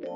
I'm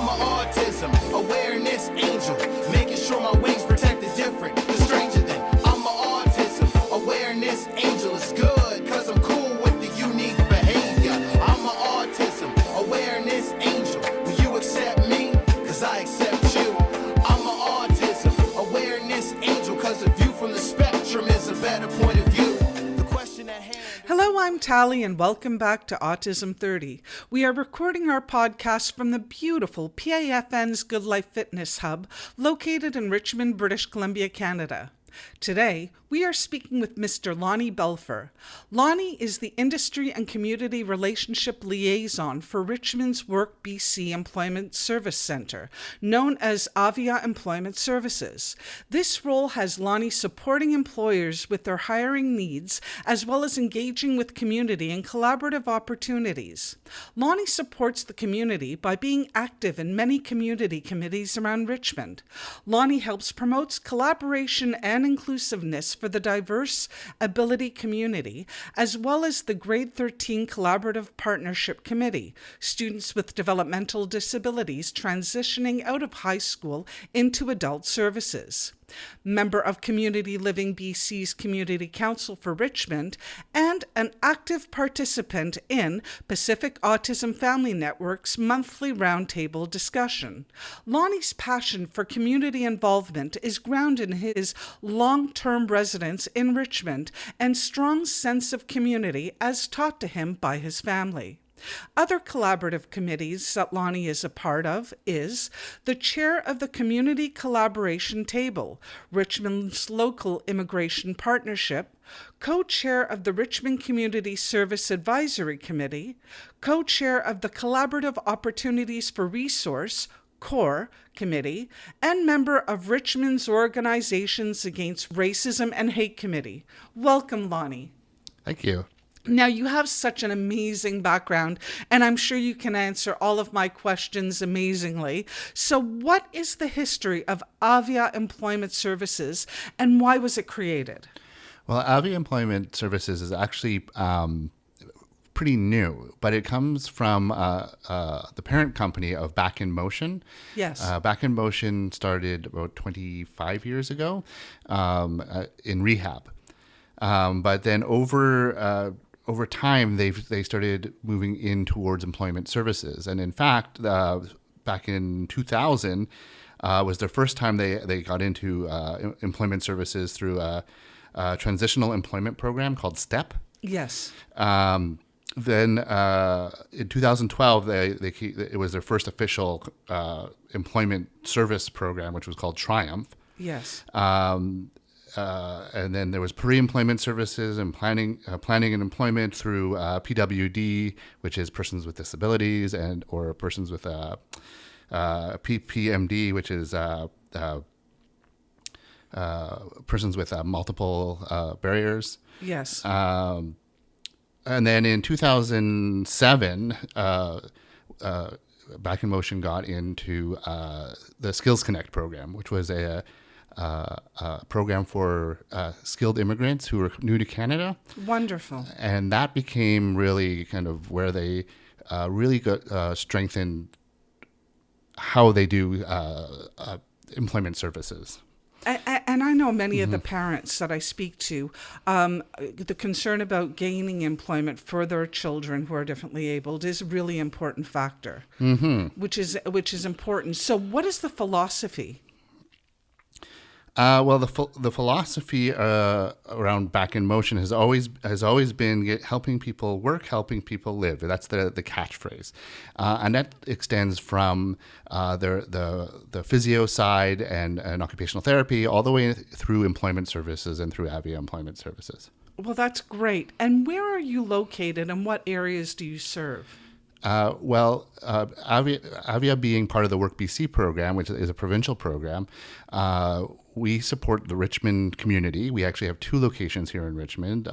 an autism awareness angel, making sure my wings protect the different, the stranger than. I'm an autism awareness angel. It's good, cause I'm cool with the unique behavior. I'm an autism awareness angel. Will you accept me? Cause I accept you. I'm an autism awareness angel, cause a view from the spectrum is a better point of view. The question at hand. Hello, I'm Tally, and welcome back to Autism 30. We are recording our podcast from the beautiful PAFN's Good Life Fitness Hub, located in Richmond, British Columbia, Canada. Today, we are speaking with Mr. Lonnie Belfer. Lonnie is the Industry and Community Relationship Liaison for Richmond's Work BC Employment Service Centre, known as Avia Employment Services. This role has Lonnie supporting employers with their hiring needs, as well as engaging with community in collaborative opportunities. Lonnie supports the community by being active in many community committees around Richmond. Lonnie helps promote collaboration and inclusiveness for the diverse ability community, as well as the Grade 13 Collaborative Partnership Committee, students with developmental disabilities transitioning out of high school into adult services. Member of Community Living BC's Community Council for Richmond, and an active participant in Pacific Autism Family Network's monthly roundtable discussion. Lonnie's passion for community involvement is grounded in his long-term residence in Richmond and strong sense of community as taught to him by his family. Other collaborative committees that Lonnie is a part of is the chair of the Community Collaboration Table, Richmond's Local Immigration Partnership, co-chair of the Richmond Community Service Advisory Committee, co-chair of the Collaborative Opportunities for Resource CORE Committee, and member of Richmond's Organizations Against Racism and Hate Committee. Welcome, Lonnie. Thank you. Now, you have such an amazing background, and I'm sure you can answer all of my questions amazingly. So what is the history of Avia Employment Services, and why was it created? Well, Avia Employment Services is actually pretty new, but it comes from the parent company of Back in Motion. Yes. Back in Motion started about 25 years ago in rehab. But then over time, they started moving in towards employment services. And in fact, back in 2000 was their first time they got into employment services through a transitional employment program called STEP. Yes. Then in 2012, it was their first official employment service program, which was called Triumph. Yes. And then there was pre-employment services and planning and employment through PWD, which is persons with disabilities, or persons with PPMD, which is persons with multiple barriers. Yes. And then in 2007, Back in Motion got into the Skills Connect program, which was a program for skilled immigrants who were new to Canada. Wonderful. And that became really kind of where they really got strengthened how they do employment services. And I know many of the parents that I speak to, the concern about gaining employment for their children who are differently abled is a really important factor, which is important. So what is the philosophy? Well, the philosophy around Back in Motion has always been helping people work, helping people live. That's the catchphrase, and that extends from the physio side and occupational therapy all the way through employment services and through Avia Employment Services. Well, that's great. And where are you located, and what areas do you serve? Avia being part of the Work BC program, which is a provincial program, we support the Richmond community. We actually have 2 locations here in Richmond,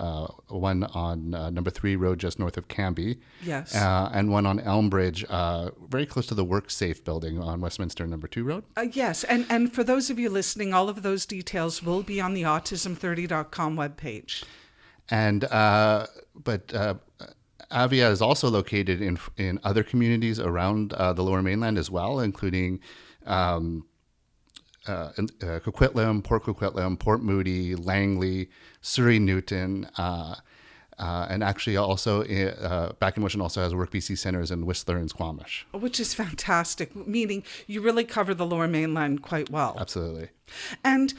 one on number 3 Road just north of Cambie, Yes. and one on Elmbridge, very close to the WorkSafe building on Westminster number 2 Road. Yes, and for those of you listening, all of those details will be on the autism30.com webpage. And Avia is also located in other communities around the Lower Mainland as well, including Coquitlam, Port Coquitlam, Port Moody, Langley, Surrey Newton, and actually also Back in Motion also has Work BC centers in Whistler and Squamish. Which is fantastic, meaning you really cover the Lower Mainland quite well. Absolutely. And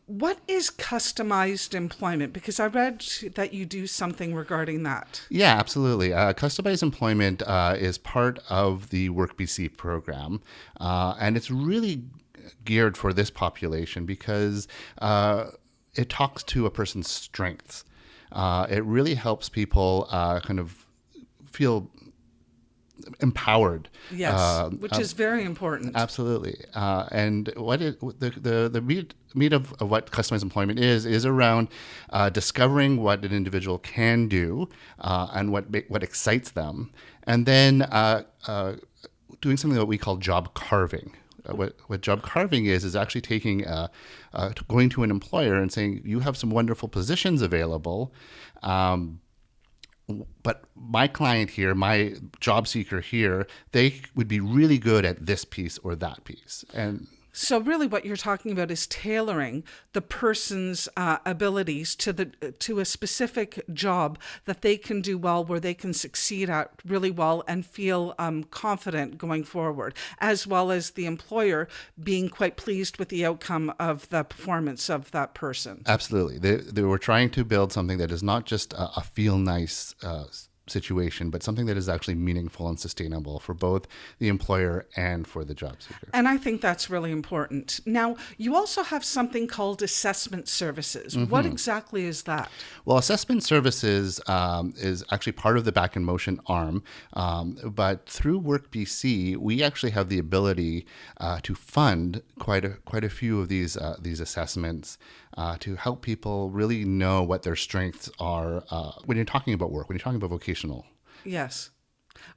what is customized employment? Because I read that you do something regarding that. Yeah, absolutely. Customized employment is part of the Work BC program, and it's really geared for this population because it talks to a person's strengths. It really helps people kind of feel empowered. Yes, which is very important. Absolutely. And what the meat of what customized employment is around discovering what an individual can do and what excites them, and then doing something that we call job carving. What job carving is actually taking going to an employer and saying, you have some wonderful positions available, but my client here, my job seeker here, they would be really good at this piece or that piece. And so really what you're talking about is tailoring the person's abilities to a specific job that they can do well, where they can succeed at really well and feel confident going forward, as well as the employer being quite pleased with the outcome of the performance of that person. Absolutely. They were trying to build something that is not just a feel nice situation, but something that is actually meaningful and sustainable for both the employer and for the job seeker. And I think that's really important. Now, you also have something called assessment services. Mm-hmm. What exactly is that? Well, assessment services is actually part of the Back in Motion arm, but through Work BC, we actually have the ability to fund quite a few of these assessments to help people really know what their strengths are when you're talking about work, when you're talking about vocational. Yes,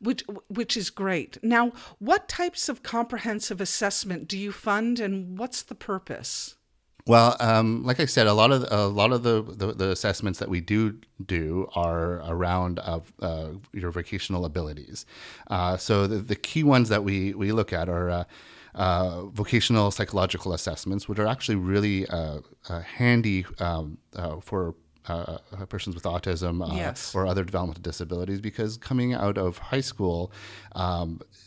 which is great. Now, what types of comprehensive assessment do you fund, and what's the purpose? Well, like I said, a lot of the assessments that we do are around your vocational abilities. So the key ones that we look at are vocational psychological assessments, which are actually really handy for persons with autism Yes. or other developmental disabilities, because coming out of high school,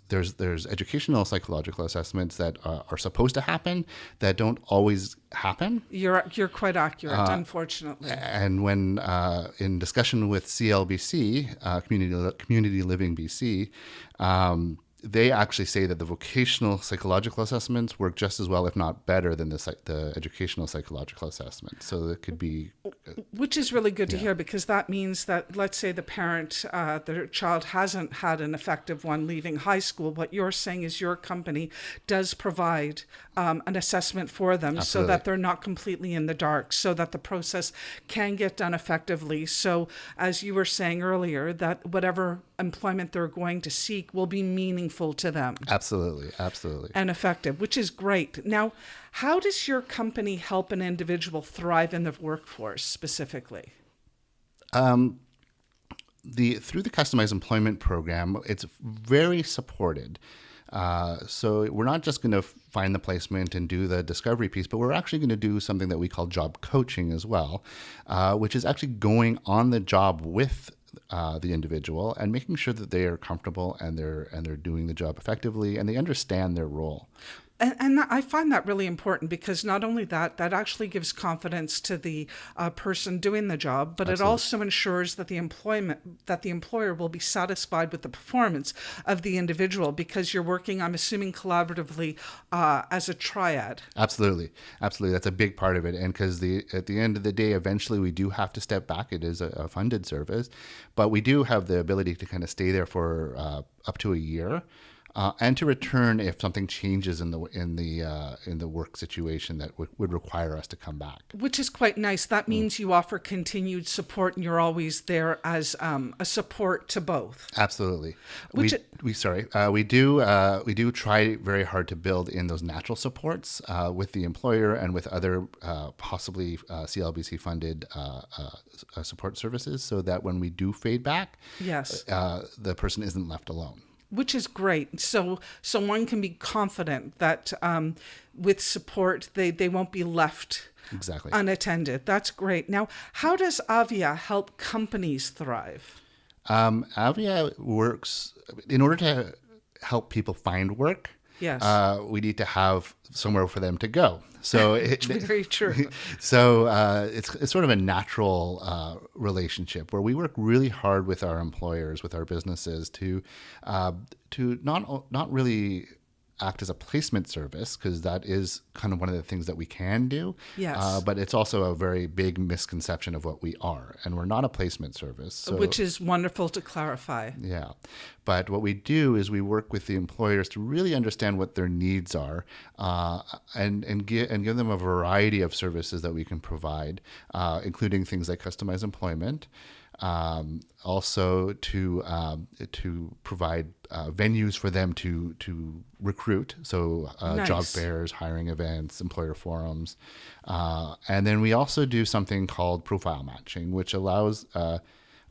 there's educational psychological assessments that are supposed to happen that don't always happen. You're quite accurate, unfortunately. And when in discussion with CLBC, Community Living BC, they actually say that the vocational psychological assessments work just as well, if not better, than the educational psychological assessment. So it could be... Which is really good to hear, because that means that, let's say the parent, their child hasn't had an effective one leaving high school. What you're saying is your company does provide an assessment for them. Absolutely. So that they're not completely in the dark, so that the process can get done effectively. So as you were saying earlier, that whatever employment they're going to seek will be meaningful to them. Absolutely. And effective, which is great. Now, how does your company help an individual thrive in the workforce specifically? Through the customized employment program, it's very supported. So we're not just going to find the placement and do the discovery piece, but we're actually going to do something that we call job coaching as well, which is actually going on the job with the individual and making sure that they are comfortable and they're doing the job effectively and they understand their role. And I find that really important because not only that actually gives confidence to the person doing the job, but it also ensures that the employer will be satisfied with the performance of the individual because you're working, I'm assuming, collaboratively as a triad. Absolutely. That's a big part of it. And because at the end of the day, eventually we do have to step back. It is a funded service, but we do have the ability to kind of stay there for up to a year. And to return if something changes in the work situation that would require us to come back. Which is quite nice. That means you offer continued support, and you're always there as a support to both. Absolutely. We do try very hard to build in those natural supports with the employer and with other possibly CLBC funded support services, so that when we do fade back, the person isn't left alone. Which is great. So one can be confident that with support, they won't be left unattended. That's great. Now, how does Avia help companies thrive? Avia works, in order to help people find work, we need to have somewhere for them to go. So it's very true. So it's sort of a natural relationship where we work really hard with our employers, with our businesses to not really act as a placement service, because that is kind of one of the things that we can do. Yes. But it's also a very big misconception of what we are, and we're not a placement service. So, which is wonderful to clarify. Yeah. But what we do is we work with the employers to really understand what their needs are, and give them a variety of services that we can provide, including things like customized employment. Also to provide venues for them to recruit, so nice. Job fairs, hiring events, employer forums, and then we also do something called profile matching, which allows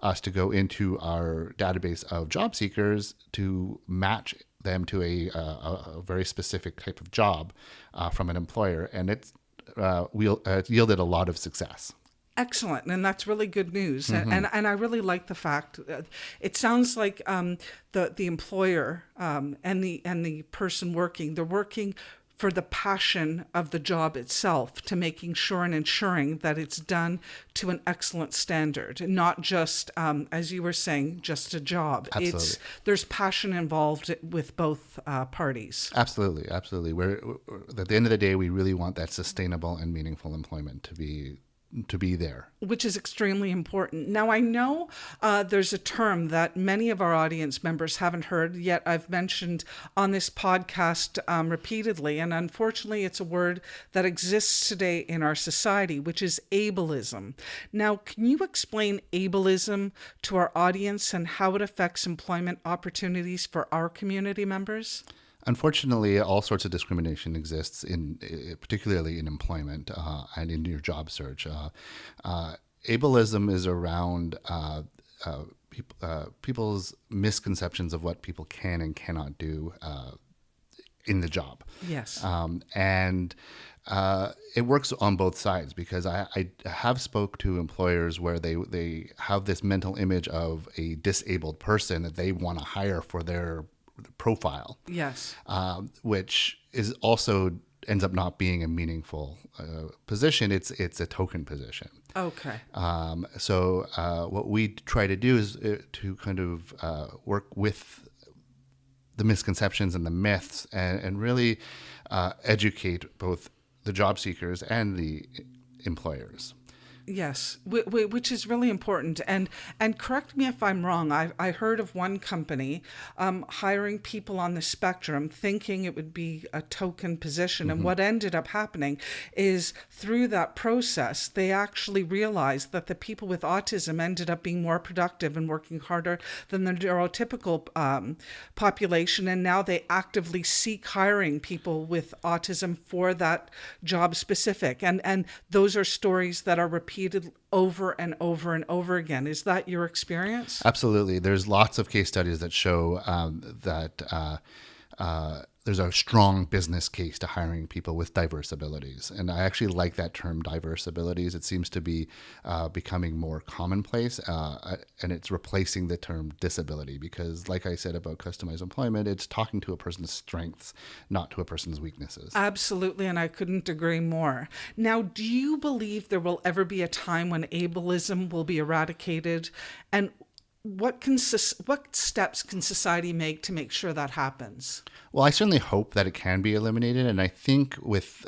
us to go into our database of job seekers to match them to a very specific type of job from an employer, and it's yielded a lot of success. Excellent, and that's really good news. Mm-hmm. And I really like the fact it sounds like the employer and the person working, they're working for the passion of the job itself, to making sure and ensuring that it's done to an excellent standard, and not just, as you were saying, just a job. Absolutely. There's passion involved with both parties. Absolutely. We're at the end of the day, we really want that sustainable and meaningful employment to be there. Which is extremely important. Now, I know there's a term that many of our audience members haven't heard, yet I've mentioned on this podcast repeatedly, and unfortunately it's a word that exists today in our society, which is ableism. Now, can you explain ableism to our audience and how it affects employment opportunities for our community members? Unfortunately, all sorts of discrimination exists, particularly in employment and in your job search. Ableism is around people's misconceptions of what people can and cannot do in the job. Yes. And it works on both sides, because I have spoke to employers where they have this mental image of a disabled person that they want to hire for their profile. Yes. Which is also ends up not being a meaningful position. It's a token position. Okay. So what we try to do is to kind of work with the misconceptions and the myths, and really educate both the job seekers and the employers. Yes, which is really important. And correct me if I'm wrong, I heard of one company hiring people on the spectrum thinking it would be a token position. Mm-hmm. And what ended up happening is through that process, they actually realized that the people with autism ended up being more productive and working harder than the neurotypical population. And now they actively seek hiring people with autism for that job specific. And those are stories that are repeated over and over and over again. Is that your experience? Absolutely. There's lots of case studies that show that a strong business case to hiring people with diverse abilities. And I actually like that term, diverse abilities. It seems to be becoming more commonplace, and it's replacing the term disability because, like I said about customized employment, it's talking to a person's strengths, not to a person's weaknesses. Absolutely, and I couldn't agree more. Now, do you believe there will ever be a time when ableism will be eradicated? And what steps can society make sure that happens? Well, I certainly hope that it can be eliminated, and I think with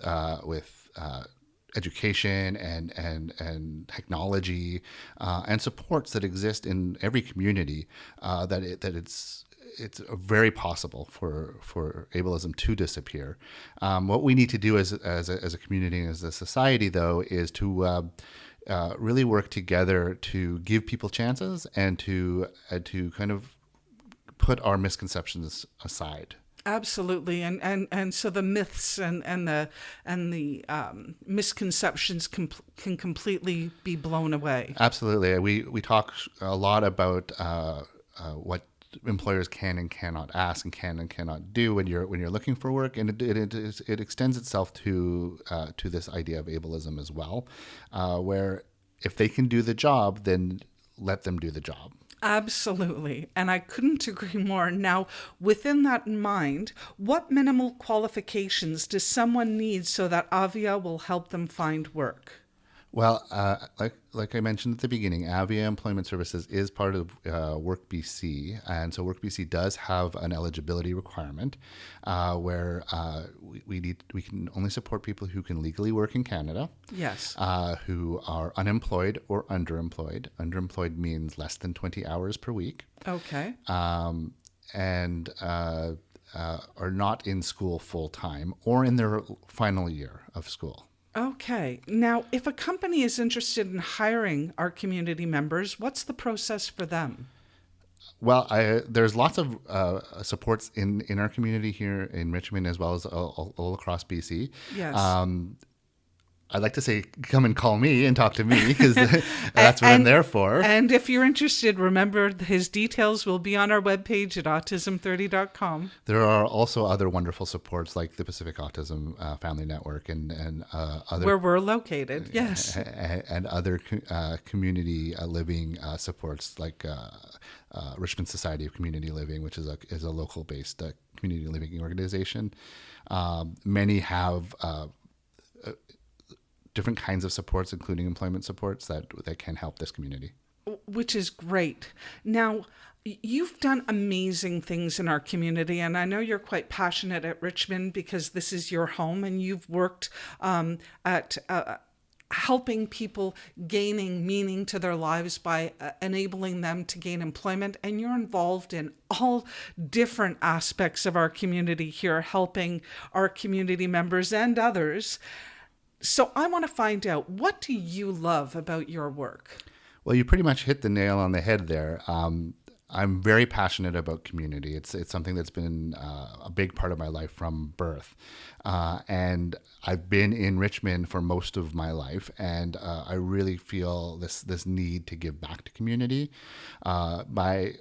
education and technology and supports that exist in every community, it's very possible for ableism to disappear. What we need to do as a community and as a society, though, is to really work together to give people chances and to kind of put our misconceptions aside. Absolutely, and so the myths and the misconceptions can completely be blown away. Absolutely, we talk a lot about what employers can and cannot ask and can and cannot do when you're looking for work, and it extends itself to this idea of ableism as well, where if they can do the job, then let them do the job. Absolutely. And I couldn't agree more. Now, within that in mind, what minimal qualifications does someone need so that Avia will help them find work? Well, like I mentioned at the beginning, Avia Employment Services is part of Work BC, and so Work BC does have an eligibility requirement where we can only support people who can legally work in Canada. Yes. Who are unemployed or underemployed. Underemployed means less than 20 hours per week. Okay. And are not in school full time or in their final year of school. Okay. Now, if a company is interested in hiring our community members, what's the process for them? Well, there's lots of supports in our community here in Richmond as well as all across BC. Yes. I'd like to say, come and call me and talk to me because that's what I'm there for. And if you're interested, remember his details will be on our webpage at autism30.com. There are also other wonderful supports like the Pacific Autism Family Network and other... Where we're located, yes. And other community living supports like Richmond Society of Community Living, which is a local-based community living organization. Many have... different kinds of supports, including employment supports that can help this community. Which is great. Now, you've done amazing things in our community, and I know you're quite passionate at Richmond because this is your home, and you've worked at helping people gaining meaning to their lives by enabling them to gain employment, and you're involved in all different aspects of our community here, helping our community members and others. So I want to find out, what do you love about your work? Well, you pretty much hit the nail on the head there. I'm very passionate about community. It's something that's been a big part of my life from birth. And I've been in Richmond for most of my life, and I really feel this need to give back to community. By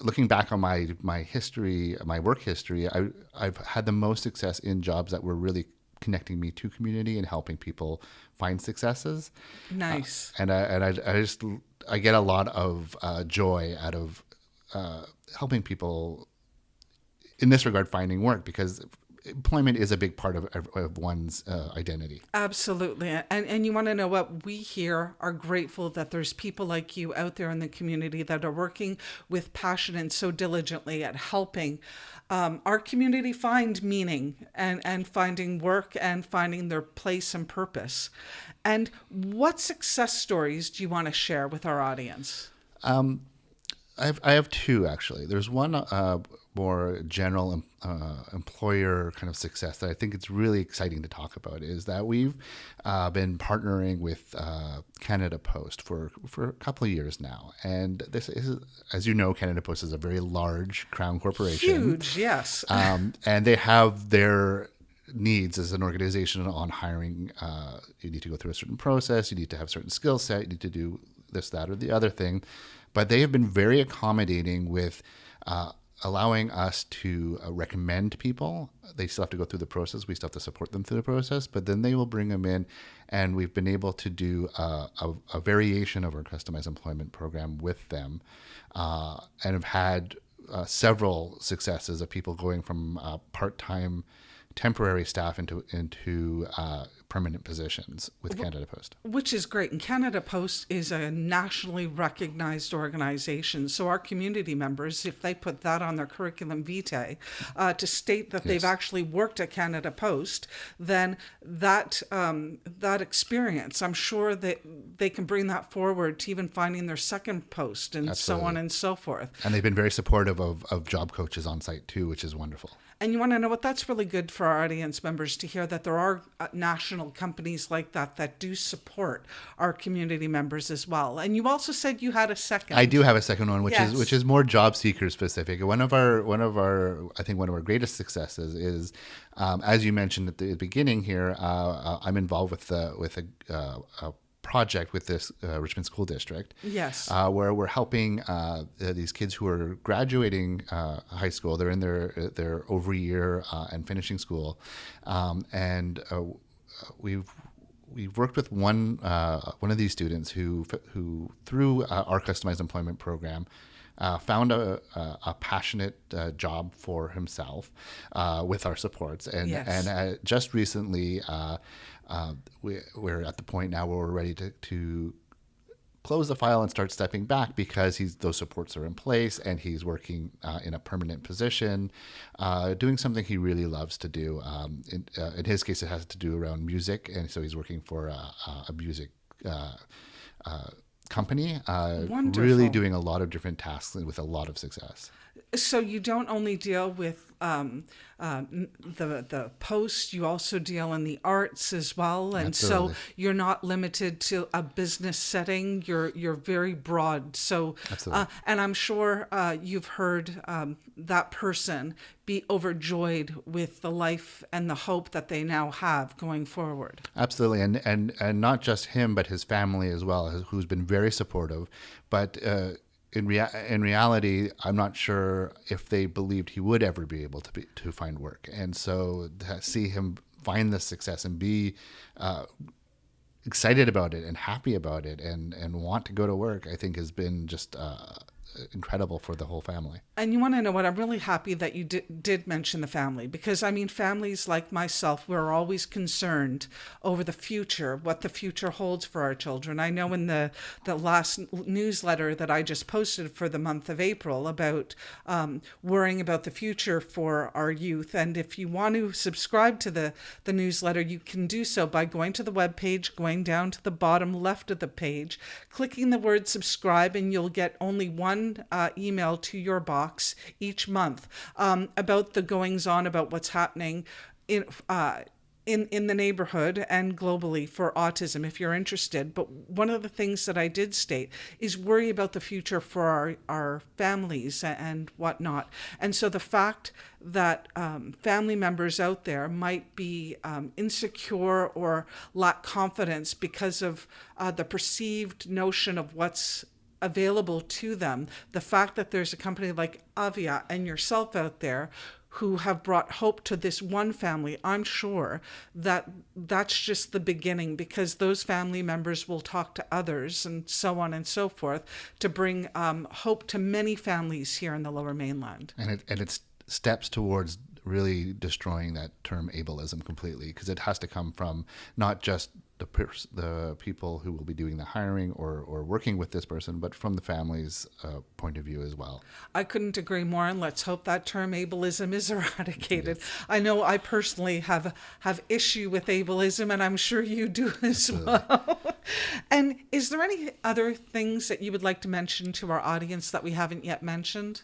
looking back on my history, my work history, I've had the most success in jobs that were really connecting me to community and helping people find successes. Nice. And I get a lot of joy out of helping people in this regard finding work, because employment is a big part of one's identity. Absolutely. And you want to know what? We here are grateful that there's people like you out there in the community that are working with passion and so diligently at helping our community find meaning and finding work and finding their place and purpose. And what success stories do you want to share with our audience? I have two, actually. There's one more general employer kind of success that I think it's really exciting to talk about, is that we've been partnering with Canada Post for a couple of years now. And this is, as you know, Canada Post is a very large Crown corporation. Huge, yes. And they have their needs as an organization on hiring. You need to go through a certain process. You need to have a certain skill set. You need to do this, that, or the other thing. But they have been very accommodating with allowing us to recommend people. They still have to go through the process. We still have to support them through the process, but then they will bring them in, and we've been able to do a variation of our customized employment program with them, and have had several successes of people going from part-time temporary staff into permanent positions with Canada Post. Which is great. And Canada Post is a nationally recognized organization. So our community members, if they put that on their curriculum vitae to state that they've actually worked at Canada Post, then that experience, I'm sure that they can bring that forward to even finding their second post and so on and so forth. And they've been very supportive of job coaches on site too, which is wonderful. And you want to know what? That's really good for our audience members to hear that there are national companies like that do support our community members as well. And you also said you had a second. I do have a second one, Yes. which is more job seeker specific. One of our I think one of our greatest successes is, as you mentioned at the beginning here, I'm involved with a project with this Richmond School District. Yes. Where we're helping these kids who are graduating high school. They're in their over year and finishing school, and we've worked with one of these students who through our customized employment program found a passionate job for himself with our supports, and just recently we're at the point now where we're ready to close the file and start stepping back because those supports are in place and he's working in a permanent position, doing something he really loves to do. In his case, it has to do around music, and so he's working for a music company, really doing a lot of different tasks with a lot of success. So you don't only deal with the post, you also deal in the arts as well, and Absolutely. so you're not limited to a business setting. You're very broad. So, and I'm sure you've heard that person be overjoyed with the life and the hope that they now have going forward. Absolutely, and not just him, but his family as well, who's been very supportive, but. In reality, I'm not sure if they believed he would ever be able to find work, and so to see him find this success and be excited about it and happy about it and want to go to work, I think has been just incredible for the whole family. And you want to know what? I'm really happy that you did mention the family, because I mean, families like myself, we're always concerned over the future, what the future holds for our children. I know in the last newsletter that I just posted for the month of April about worrying about the future for our youth. And if you want to subscribe to the newsletter, you can do so by going to the webpage, going down to the bottom left of the page, clicking the word subscribe, and you'll get only one email to your box each month about the goings on, about what's happening in the neighborhood and globally for autism, if you're interested. But one of the things that I did state is worry about the future for our families and whatnot. And so the fact that family members out there might be insecure or lack confidence because of the perceived notion of what's available to them, the fact that there's a company like Avia and yourself out there who have brought hope to this one family, I'm sure that that's just the beginning, because those family members will talk to others and so on and so forth to bring hope to many families here in the Lower Mainland. And it's steps towards really destroying that term ableism completely, because it has to come from not just the people who will be doing the hiring or working with this person, but from the family's point of view as well. I couldn't agree more, and let's hope that term ableism is eradicated. Yes. I know I personally have issue with ableism, and I'm sure you do as well. And is there any other things that you would like to mention to our audience that we haven't yet mentioned?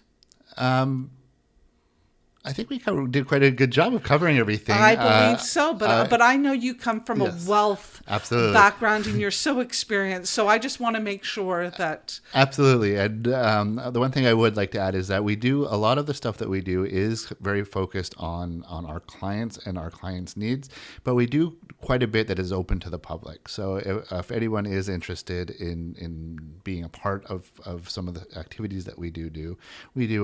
I think we did quite a good job of covering everything. I believe so, but I know you come from a wealth Absolutely. background, and you're so experienced. So I just want to make sure that... Absolutely. And the one thing I would like to add is that we do, a lot of the stuff that we do is very focused on our clients and our clients' needs, but we do quite a bit that is open to the public. So if anyone is interested in being a part of some of the activities that we do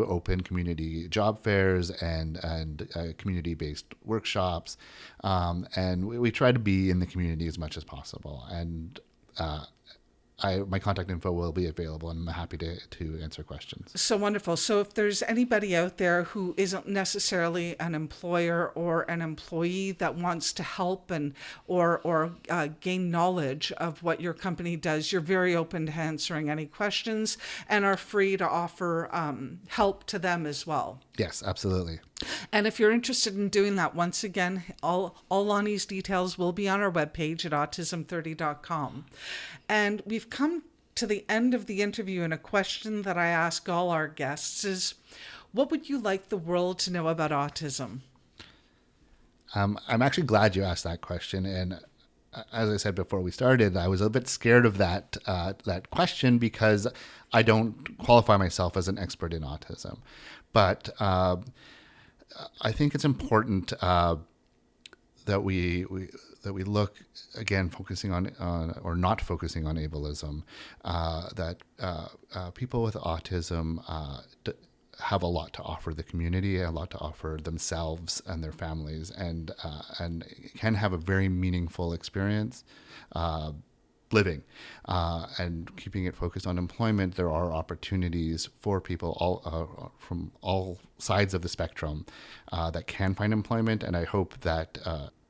open community job fairs and community-based workshops. And we try to be in the community as much as possible. And my contact info will be available, and I'm happy to answer questions. So wonderful. So if there's anybody out there who isn't necessarily an employer or an employee that wants to help or gain knowledge of what your company does, you're very open to answering any questions and are free to offer help to them as well. Yes, absolutely. And if you're interested in doing that, once again, all Lonnie's details will be on our webpage at autism30.com. And we've come to the end of the interview, and a question that I ask all our guests is, what would you like the world to know about autism? I'm actually glad you asked that question. And as I said before we started, I was a bit scared of that question because I don't qualify myself as an expert in autism. But I think it's important that we look, again, focusing on or not focusing on ableism, that people with autism have a lot to offer the community, a lot to offer themselves and their families, and can have a very meaningful experience living. And keeping it focused on employment, there are opportunities for people from all sides of the spectrum that can find employment, and I hope that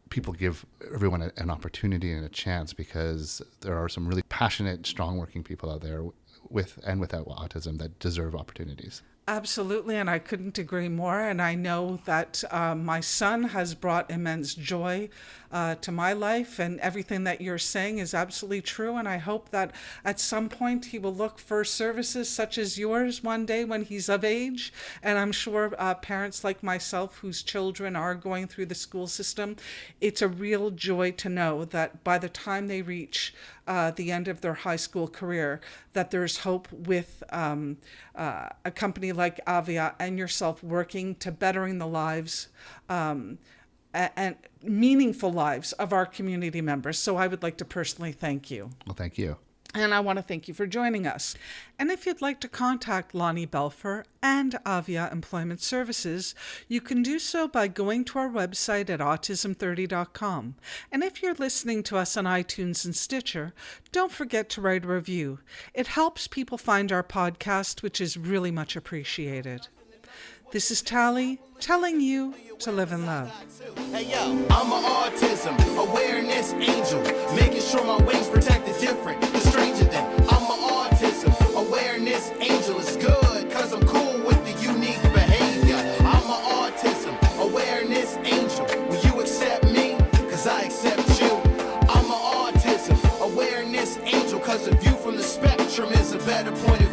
people give everyone an opportunity and a chance, because there are some really passionate, strong working people out there with and without autism that deserve opportunities. Absolutely, and I couldn't agree more. And I know that my son has brought immense joy to my life, and everything that you're saying is absolutely true. And I hope that at some point he will look for services such as yours one day when he's of age. And I'm sure parents like myself whose children are going through the school system, it's a real joy to know that by the time they reach the end of their high school career, that there's hope with a company like Avia and yourself working to bettering the lives and meaningful lives of our community members. So I would like to personally thank you. Well, thank you. And I want to thank you for joining us. And if you'd like to contact Lonnie Belfer and Avia Employment Services, you can do so by going to our website at autism30.com. And if you're listening to us on iTunes and Stitcher, don't forget to write a review. It helps people find our podcast, which is really much appreciated. This is Tally telling you to live in love. Hey yo, I'm an autism awareness angel, making sure my wings protect the different, the stranger than. I'm an autism awareness angel. It's good, cause I'm cool with the unique behavior. I'm an autism awareness angel. Will you accept me? Cause I accept you. I'm an autism awareness angel, cause the view from the spectrum is a better point of view.